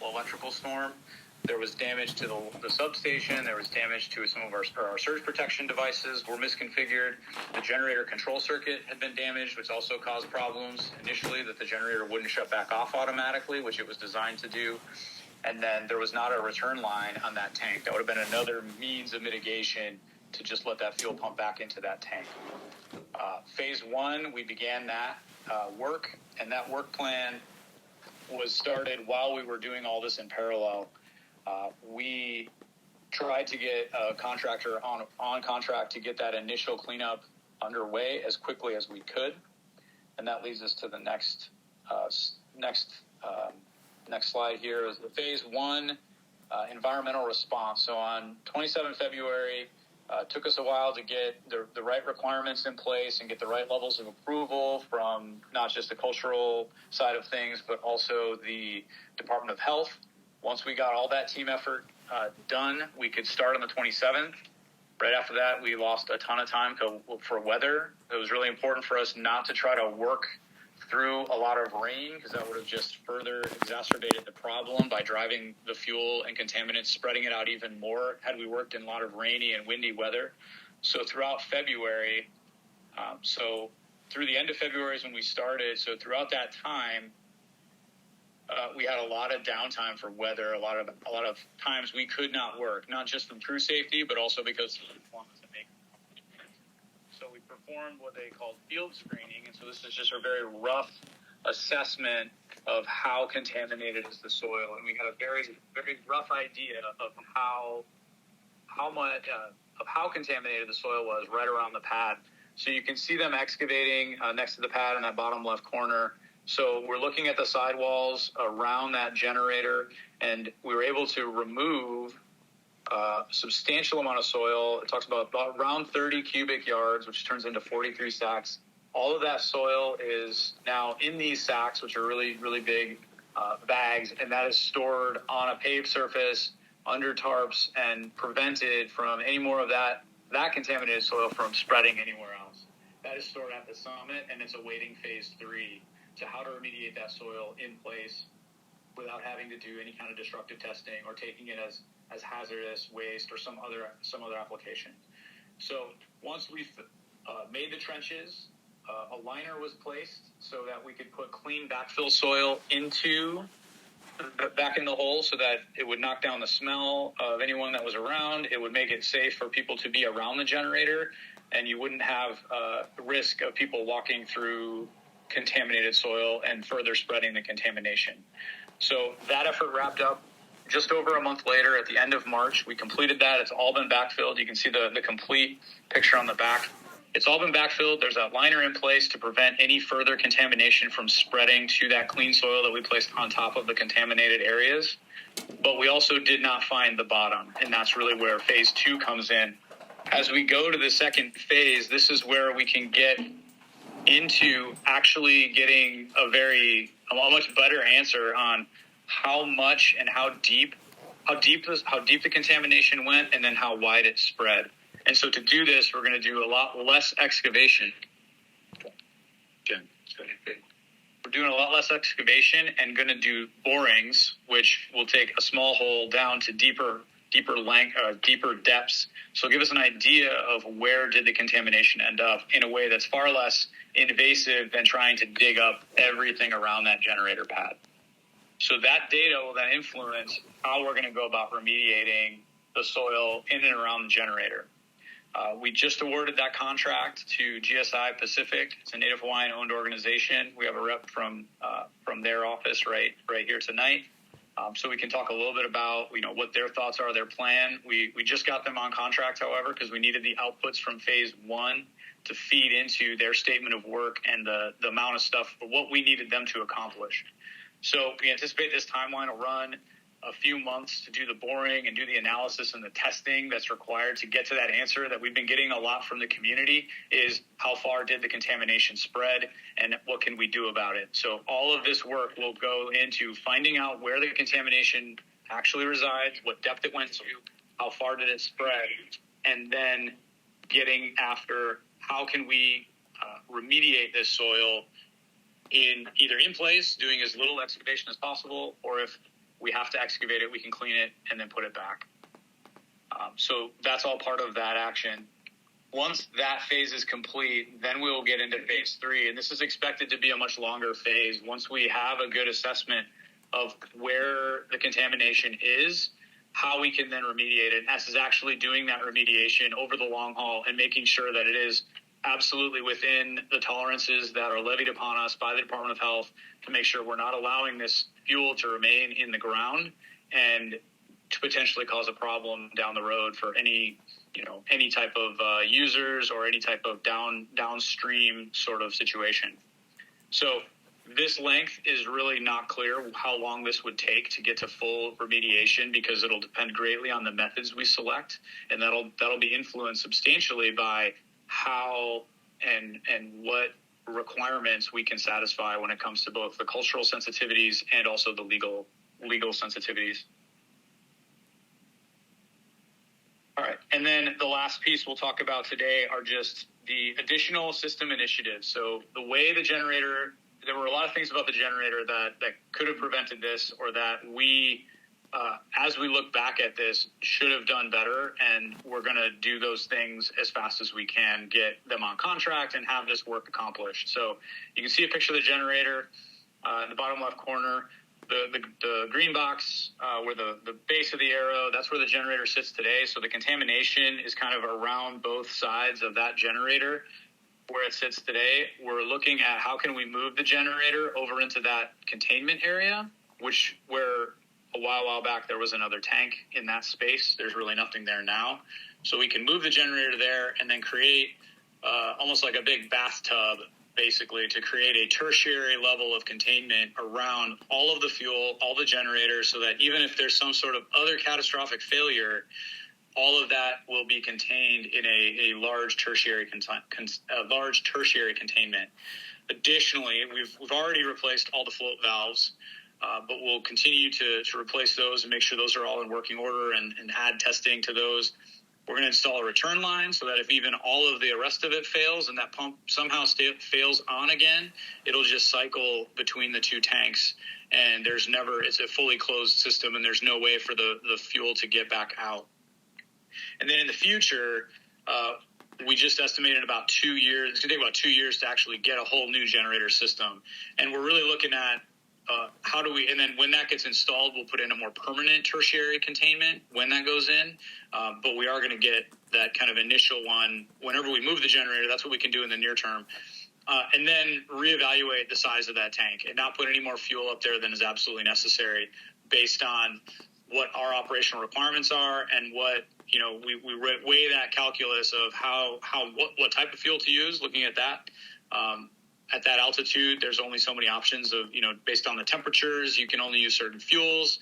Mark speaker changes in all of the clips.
Speaker 1: electrical storm. There was damage to the substation. There was damage to some of our surge protection devices were misconfigured. The generator control circuit had been damaged, which also caused problems initially, that the generator wouldn't shut back off automatically, which it was designed to do. And then there was not a return line on that tank. That would have been another means of mitigation to just let that fuel pump back into that tank. Phase one, we began that work, and that work plan was started while we were doing all this in parallel. We tried to get a contractor on contract to get that initial cleanup underway as quickly as we could, and that leads us to the next slide here is the phase one environmental response. So on 27 February, took us a while to get the right requirements in place and get the right levels of approval from not just the cultural side of things, but also the Department of Health. Once we got all that team effort done, we could start on the 27th. Right after that, we lost a ton of time for weather. It was really important for us not to try to work through a lot of rain, because that would have just further exacerbated the problem by driving the fuel and contaminants, spreading it out even more had we worked in a lot of rainy and windy weather. So throughout February, through the end of February is when we started. So throughout that time, we had a lot of downtime for weather, a lot of times we could not work, not just from crew safety, but also because of the performance of make. So we performed what they called field screening, and so this is just a very rough assessment of how contaminated is the soil, and we had a very, very rough idea of how contaminated the soil was right around the pad. So you can see them excavating next to the pad in that bottom left corner. So we're looking at the sidewalls around that generator, and we were able to remove a substantial amount of soil. It talks about around 30 cubic yards, which turns into 43 sacks. All of that soil is now in these sacks, which are really, really big bags, and that is stored on a paved surface under tarps and prevented from any more of that contaminated soil from spreading anywhere else. That is stored at the summit, and it's awaiting phase three to how to remediate that soil in place without having to do any kind of destructive testing or taking it as hazardous waste or some other application. So once we made the trenches, a liner was placed so that we could put clean backfill soil back in the hole, so that it would knock down the smell of anyone that was around. It would make it safe for people to be around the generator, and you wouldn't have the risk of people walking through contaminated soil and further spreading the contamination. So that effort wrapped up just over a month later. At the end of March, we completed that. It's all been backfilled. You can see the complete picture on the back. It's all been backfilled. There's a liner in place to prevent any further contamination from spreading to that clean soil that we placed on top of the contaminated areas. But we also did not find the bottom, and that's really where phase two comes in. As we go to the second phase, this is where we can get into actually getting a much better answer on how much and how deep the contamination went, and then how wide it spread. And so to do this, we're going to do a lot less excavation. We're doing a lot less excavation and going to do borings, which will take a small hole down to deeper depths. So give us an idea of where did the contamination end up in a way that's far less invasive than trying to dig up everything around that generator pad. So that data will then influence how we're going to go about remediating the soil in and around the generator. We just awarded that contract to GSI Pacific. It's a Native Hawaiian-owned organization. We have a rep from their office right here tonight. So we can talk a little bit about what their thoughts are, their plan. We just got them on contract, however, because we needed the outputs from phase one to feed into their statement of work and the amount of stuff, what we needed them to accomplish. So we anticipate this timeline will run a few months to do the boring and do the analysis and the testing that's required to get to that answer that we've been getting a lot from the community is how far did the contamination spread and what can we do about it. So all of this work will go into finding out where the contamination actually resides, what depth it went to, how far did it spread, and then getting after how can we remediate this soil in place, doing as little excavation as possible, or if we have to excavate it, we can clean it, and then put it back. So that's all part of that action. Once that phase is complete, then we'll get into phase 3. And this is expected to be a much longer phase. Once we have a good assessment of where the contamination is, how we can then remediate it. And this is actually doing that remediation over the long haul and making sure that it is absolutely within the tolerances that are levied upon us by the Department of Health to make sure we're not allowing this fuel to remain in the ground and to potentially cause a problem down the road for any type of users or any type of downstream sort of situation. So this length is really not clear how long this would take to get to full remediation, because it'll depend greatly on the methods we select, and that'll be influenced substantially by how and what requirements we can satisfy when it comes to both the cultural sensitivities and also the legal sensitivities. All right. And then the last piece we'll talk about today are just the additional system initiatives. So the way the generator, there were a lot of things about the generator that could have prevented this, or that we, as we look back at this, should have done better. And we're going to do those things as fast as we can, get them on contract and have this work accomplished. So you can see a picture of the generator in the bottom left corner. The green box where the base of the arrow, that's where the generator sits today. So the contamination is kind of around both sides of that generator where it sits today. We're looking at how can we move the generator over into that containment area, where a while back there was another tank in that space. There's really nothing there now. So we can move the generator there and then create almost like a big bathtub, basically, to create a tertiary level of containment around all of the fuel, all the generators, so that even if there's some sort of other catastrophic failure, all of that will be contained in a large tertiary containment. Additionally, we've already replaced all the float valves, but we'll continue to replace those and make sure those are all in working order and add testing to those. We're going to install a return line so that if even all of the rest of it fails and that pump somehow fails on again, it'll just cycle between the two tanks. And it's a fully closed system, and there's no way for the fuel to get back out. And then in the future, we just estimated about 2 years. It's going to take about 2 years to actually get a whole new generator system. And we're really looking at and then when that gets installed, we'll put in a more permanent tertiary containment when that goes in. But we are going to get that kind of initial one. Whenever we move the generator, that's what we can do in the near term. And then reevaluate the size of that tank and not put any more fuel up there than is absolutely necessary based on what our operational requirements are and what, we weigh that calculus of what type of fuel to use, looking at that. At that altitude, there's only so many options of, based on the temperatures, you can only use certain fuels.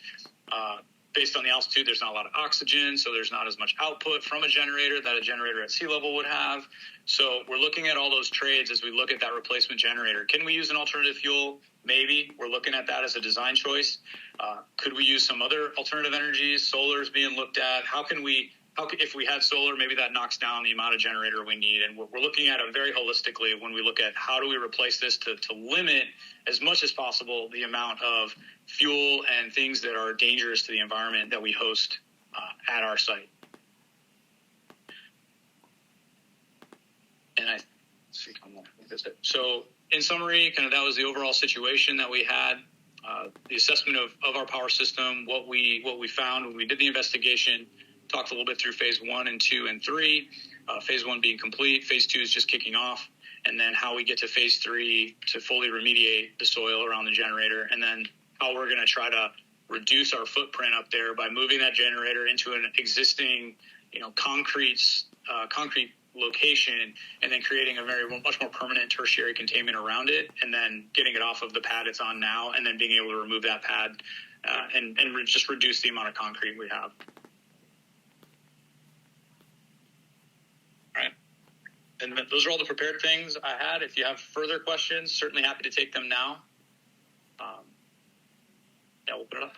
Speaker 1: Based on the altitude, there's not a lot of oxygen, so there's not as much output from a generator that a generator at sea level would have. So we're looking at all those trades as we look at that replacement generator. Can we use an alternative fuel? Maybe. We're looking at that as a design choice. Could we use some other alternative energies? Solar is being looked at. If we had solar, maybe that knocks down the amount of generator we need. And we're looking at it very holistically when we look at how do we replace this to limit as much as possible the amount of fuel and things that are dangerous to the environment that we host at our site. And so in summary, kind of that was the overall situation that we had. The assessment of our power system, what we found when we did the investigation. Talked a little bit through phase 1 and 2 and 3, phase 1 being complete, phase 2 is just kicking off, and then how we get to phase 3 to fully remediate the soil around the generator, and then how we're going to try to reduce our footprint up there by moving that generator into an existing, concrete location, and then creating a much more permanent tertiary containment around it, and then getting it off of the pad it's on now, and then being able to remove that pad and just reduce the amount of concrete we have. And those are all the prepared things I had. If you have further questions, certainly happy to take them now. We'll open it up.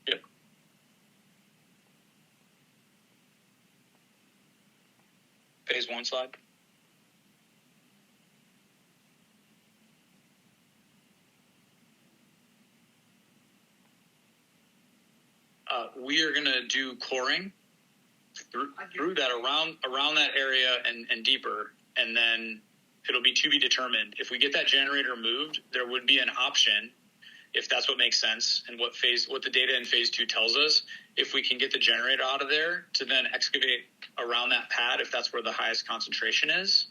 Speaker 1: Yep. Phase 1 slide. we are going to do coring through that around that area and deeper, and then it'll be to be determined. If we get that generator moved, there would be an option, if that's what makes sense and what the data in phase 2 tells us, if we can get the generator out of there, to then excavate around that pad if that's where the highest concentration is.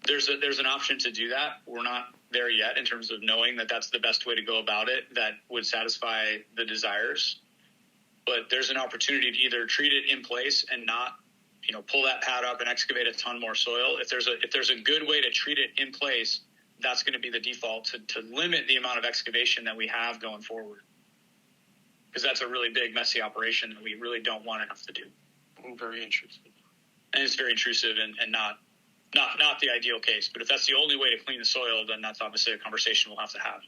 Speaker 1: There's an option to do that. We're not there yet in terms of knowing that that's the best way to go about it that would satisfy the desires. But there's an opportunity to either treat it in place and not, pull that pad up and excavate a ton more soil. If there's a good way to treat it in place, that's going to be the default to limit the amount of excavation that we have going forward. Because that's a really big, messy operation that we really don't want to have to do.
Speaker 2: Very intrusive.
Speaker 1: And it's very intrusive and not the ideal case. But if that's the only way to clean the soil, then that's obviously a conversation we'll have to have.